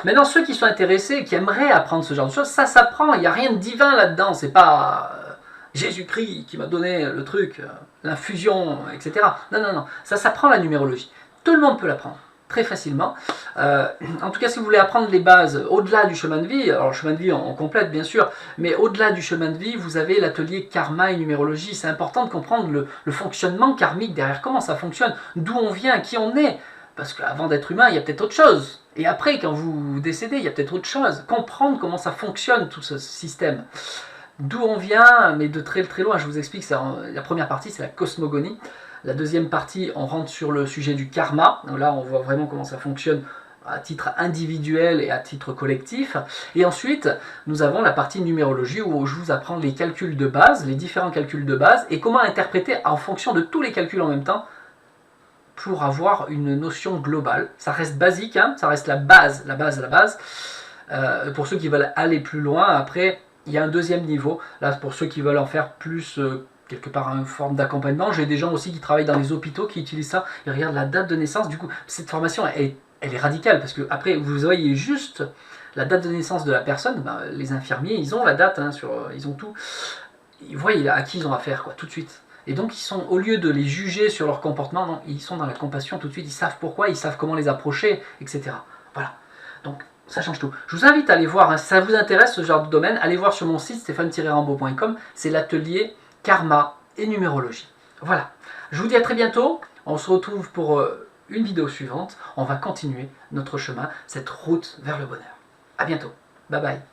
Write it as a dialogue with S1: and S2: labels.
S1: Maintenant, ceux qui sont intéressés, qui aimeraient apprendre ce genre de choses, ça s'apprend, il n'y a rien de divin là-dedans, c'est pas Jésus-Christ qui m'a donné le truc, l'infusion, etc. Non, non, non, ça s'apprend la numérologie. Tout le monde peut l'apprendre, très facilement. En tout cas, si vous voulez apprendre les bases au-delà du chemin de vie, alors le chemin de vie on complète bien sûr, mais au-delà du chemin de vie, vous avez l'atelier karma et numérologie. C'est important de comprendre le fonctionnement karmique derrière, comment ça fonctionne, d'où on vient, qui on est. Parce qu'avant d'être humain, il y a peut-être autre chose. Et après, quand vous décédez, il y a peut-être autre chose. Comprendre comment ça fonctionne, tout ce système. D'où on vient, mais de très très loin. Je vous explique, la première partie, c'est la cosmogonie. La deuxième partie, on rentre sur le sujet du karma. Donc là, on voit vraiment comment ça fonctionne à titre individuel et à titre collectif. Et ensuite, nous avons la partie numérologie où je vous apprends les calculs de base, les différents calculs de base, et comment interpréter en fonction de tous les calculs en même temps pour avoir une notion globale. Ça reste basique, hein, ça reste la base. Pour ceux qui veulent aller plus loin, après, il y a un deuxième niveau. Là, pour ceux qui veulent en faire plus, quelque part, une forme d'accompagnement. J'ai des gens aussi qui travaillent dans les hôpitaux qui utilisent ça. Ils regardent la date de naissance. Du coup, cette formation, elle est radicale parce que après, vous voyez juste la date de naissance de la personne. Ben, les infirmiers, ils ont la date, hein, ils ont tout. Ils voient à qui ils ont affaire, quoi, tout de suite. Et donc, au lieu de les juger sur leur comportement, non, ils sont dans la compassion tout de suite, ils savent pourquoi, ils savent comment les approcher, etc. Voilà. Donc, ça change tout. Je vous invite à aller voir, hein, si ça vous intéresse ce genre de domaine, allez voir sur mon site stéphane-rambaud.com, c'est l'atelier karma et numérologie. Voilà. Je vous dis à très bientôt. On se retrouve pour une vidéo suivante. On va continuer notre chemin, cette route vers le bonheur. À bientôt. Bye bye.